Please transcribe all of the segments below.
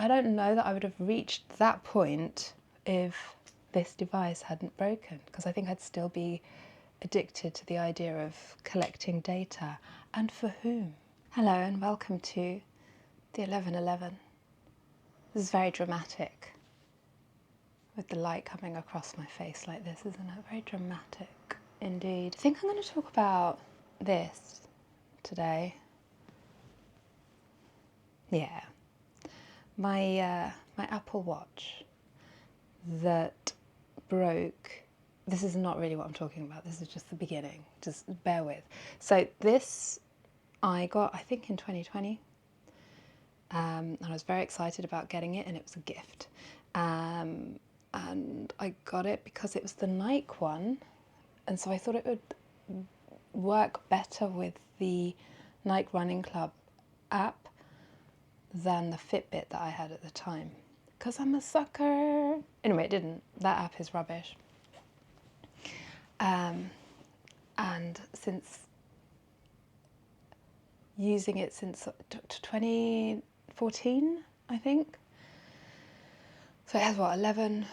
I don't know that I would have reached that point if this device hadn't broken, because I think I'd still be addicted to the idea of collecting data. And for whom? Hello and welcome to the 11:11. This is very dramatic, with the light coming across my face like this, isn't it? Very dramatic indeed. I think I'm going to talk about this today. Yeah. My Apple Watch that broke. This is not really what I'm talking about. This is just the beginning. Just bear with. So this I got, I think, in 2020. And I was very excited about getting it, and it was a gift. And I got it because it was the Nike one, and so I thought it would work better with the Nike Running Club app than the Fitbit that I had at the time, because I'm a sucker. Anyway, it didn't. That app is rubbish. And since using it since 2014, I think. So it has, what, 11,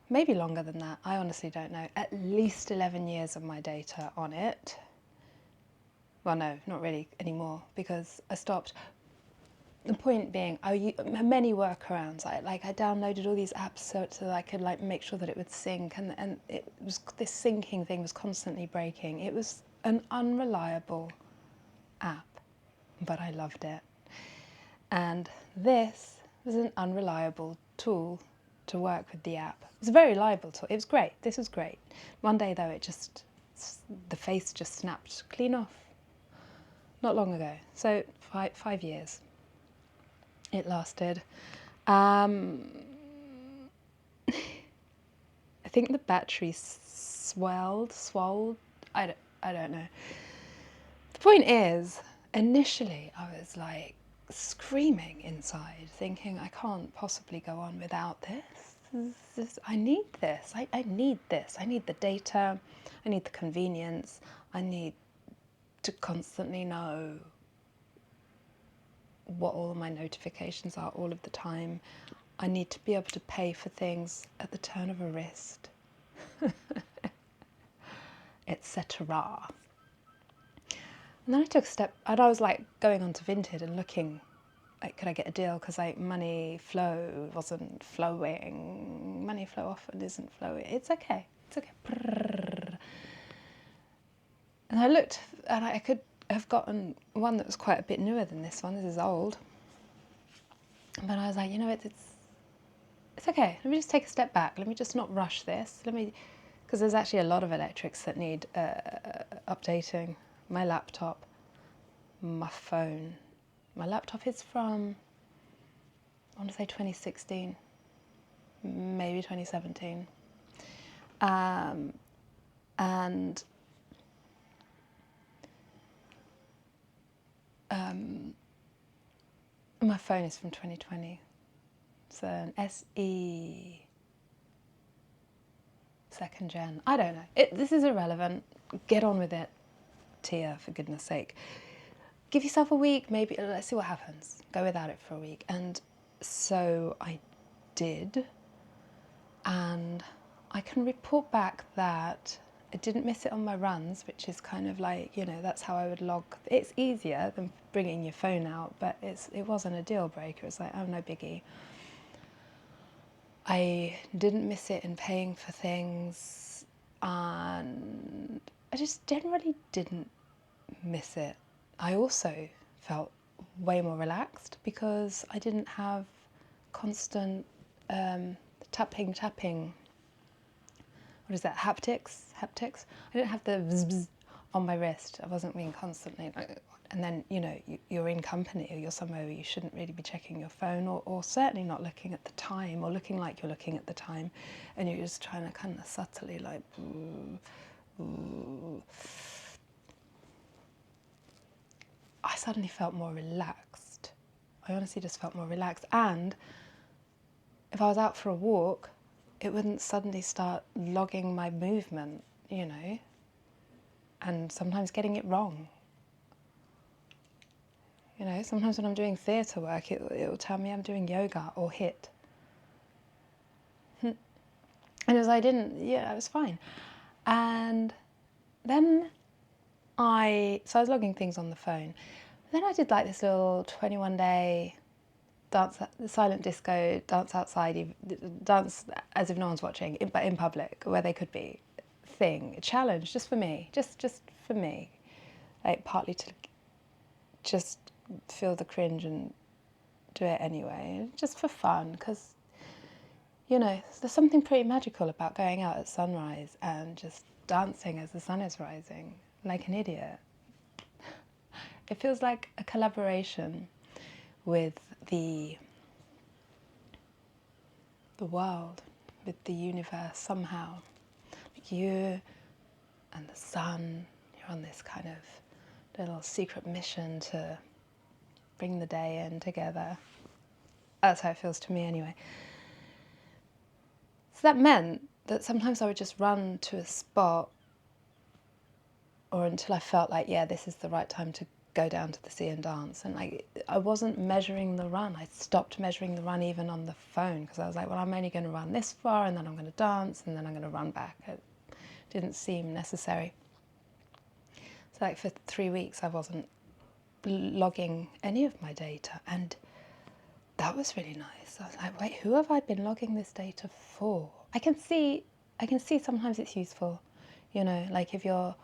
maybe longer than that. I honestly don't know. At least 11 years of my data on it. Well, no, not really anymore, because I stopped. The point being, I used many workarounds. I downloaded all these apps so that I could make sure that it would sync, and it was, this syncing thing was constantly breaking. It was an unreliable app, but I loved it. And this was an unreliable tool to work with the app. It was a very reliable tool. It was great. This was great. One day though, the face just snapped clean off. Not long ago. So 5 years it lasted. I think the battery swelled. I don't know. The point is, initially I was like screaming inside, thinking I can't possibly go on without this. I need this. I need this. I need the data. I need the convenience. I need to constantly know what all of my notifications are all of the time. I need to be able to pay for things at the turn of a wrist, etc. And then I took a step, and I was like going onto Vinted and looking, like, could I get a deal? Because money flow wasn't flowing. Money flow often isn't flowing. It's okay. It's okay. And I looked, and I could have gotten one that was quite a bit newer than this one. This is old. But I was like, it's okay. Let me just take a step back. Let me just not rush this. Because there's actually a lot of electrics that need updating. My laptop, my phone. My laptop is from, I want to say 2016, maybe 2017. And my phone is from 2020. It's an SE second gen. I don't know. This is irrelevant. Get on with it, Tia, for goodness sake. Give yourself a week, maybe. Let's see what happens. Go without it for a week. And so I did. And I can report back that I didn't miss it on my runs, which is kind of like, that's how I would log. It's easier than bringing your phone out, but it wasn't a deal breaker. It's like, oh, no biggie. I didn't miss it in paying for things, and I just generally didn't miss it. I also felt way more relaxed because I didn't have constant tapping. What is that? Haptics. I didn't have the bzz on my wrist. I wasn't being constantly. And then you're in company or you're somewhere where you shouldn't really be checking your phone, or certainly not looking at the time or looking like you're looking at the time, and you're just trying to kind of subtly like. I suddenly felt more relaxed. I honestly just felt more relaxed. And if I was out for a walk, it wouldn't suddenly start logging my movement, and sometimes getting it wrong. You know, sometimes when I'm doing theatre work, it will tell me I'm doing yoga or HIIT. And as I didn't, yeah, it was fine. And then so I was logging things on the phone. Then I did like this little 21-day dance, silent disco, dance outside, dance as if no one's watching, but in public, where they could be, thing, challenge, just for me, just for me. Like partly to just feel the cringe and do it anyway, just for fun, because, you know, there's something pretty magical about going out at sunrise and just dancing as the sun is rising, like an idiot. It feels like a collaboration with the world, with the universe somehow. Like you and the sun, you're on this kind of little secret mission to bring the day in together. That's how it feels to me anyway. So that meant that sometimes I would just run to a spot, or until I felt like, yeah, this is the right time to go down to the sea and dance. And like, I wasn't measuring the run. I stopped measuring the run even on the phone, because I was like, well, I'm only going to run this far and then I'm going to dance and then I'm going to run back. It didn't seem necessary. So like for 3 weeks I wasn't logging any of my data, and that was really nice. I was like, wait, who have I been logging this data for? I can see sometimes it's useful, you know, like if you're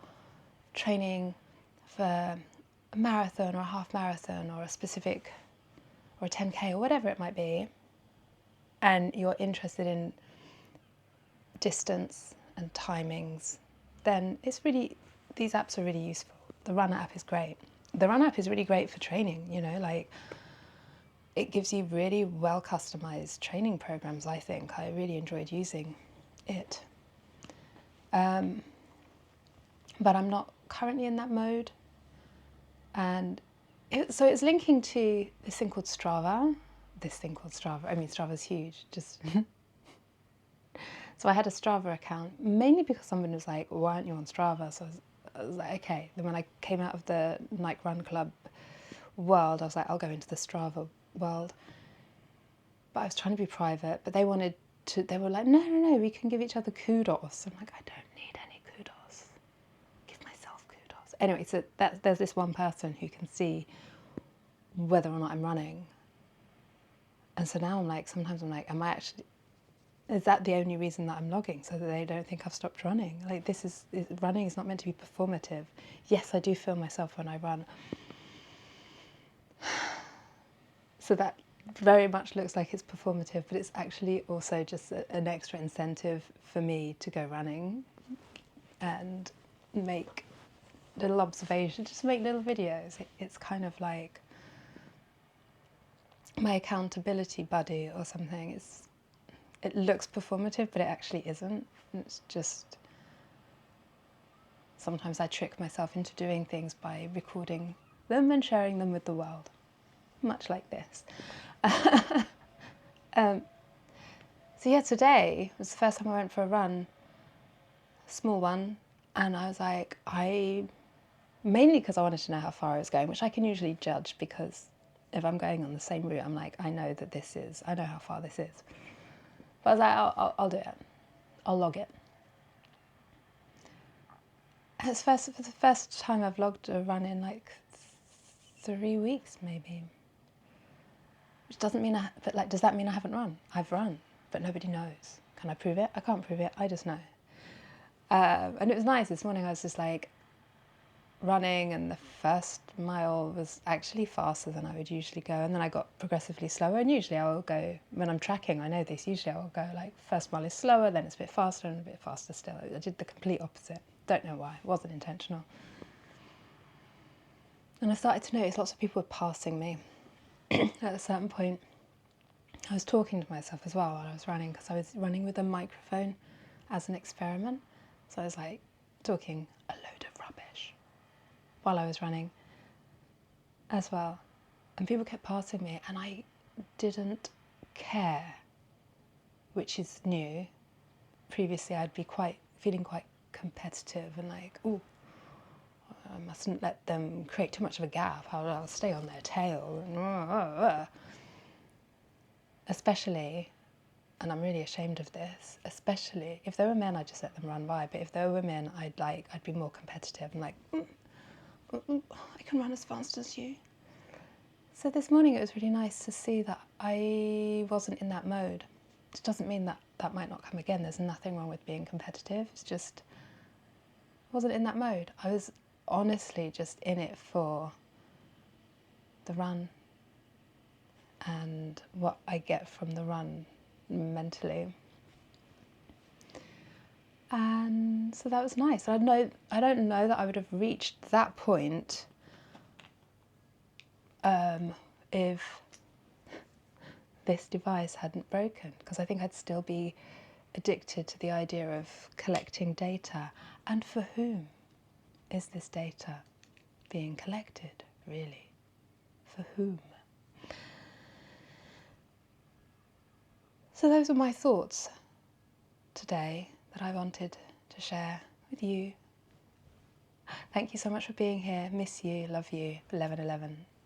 training for a marathon or a half marathon or a specific, or a 10K or whatever it might be, and you're interested in distance and timings, then it's really, these apps are really useful. The Run app is great. The Run app is really great for training, you know, like it gives you really well customized training programs, I think. I really enjoyed using it. But I'm not currently in that mode. And so it's linking to this thing called Strava. I mean, Strava's huge. Just So I had a Strava account, mainly because someone was like, why aren't you on Strava? So I was like, okay. Then when I came out of the Nike Run Club world, I was like, I'll go into the Strava world. But I was trying to be private, but they were like, no, we can give each other kudos. I'm like, I don't need any kudos. Give myself kudos. Anyway, so there's this one person who can see whether or not I'm running. And so now I'm like, sometimes I'm like, is that the only reason that I'm logging, so that they don't think I've stopped running? Like, running is not meant to be performative. Yes, I do feel myself when I run. So that very much looks like it's performative, but it's actually also just an extra incentive for me to go running and make little observations, just make little videos. It's kind of like my accountability buddy or something. It looks performative, but it actually isn't. It's just, sometimes I trick myself into doing things by recording them and sharing them with the world, much like this. So yeah, today was the first time I went for a run, a small one, and I was like, mainly because I wanted to know how far I was going, which I can usually judge, because if I'm going on the same route, I'm like, I know how far this is. But I was like, I'll do it. I'll log it. And it's for the first time I've logged a run in like 3 weeks, maybe. Which doesn't mean does that mean I haven't run? I've run, but nobody knows. Can I prove it? I can't prove it. I just know. And it was nice. This morning I was just like running, and the first mile was actually faster than I would usually go, and then I got progressively slower. And usually I will go, when I'm tracking, I know this, usually I will go like, first mile is slower, then it's a bit faster, and a bit faster still. I did the complete opposite. Don't know why. It wasn't intentional. And I started to notice lots of people were passing me. At a certain point, I was talking to myself as well while I was running, because I was running with a microphone as an experiment. So I was like talking a load of rubbish while I was running as well. And people kept passing me, and I didn't care, which is new. Previously I'd be feeling quite competitive and like, ooh, I mustn't let them create too much of a gap. I'll stay on their tail. Especially, and I'm really ashamed of this, especially if they were men, I'd just let them run by. But if they were women, I'd be more competitive. I'm like, I can run as fast as you. So this morning it was really nice to see that I wasn't in that mode. It doesn't mean that that might not come again. There's nothing wrong with being competitive. It's just, I wasn't in that mode. I was honestly just in it for the run and what I get from the run mentally. And so that was nice. I don't know that I would have reached that point if this device hadn't broken, because I think I'd still be addicted to the idea of collecting data. And for whom is this data being collected, really? For whom? So those are my thoughts today that I wanted to share with you. Thank you so much for being here. Miss you, love you. 1111.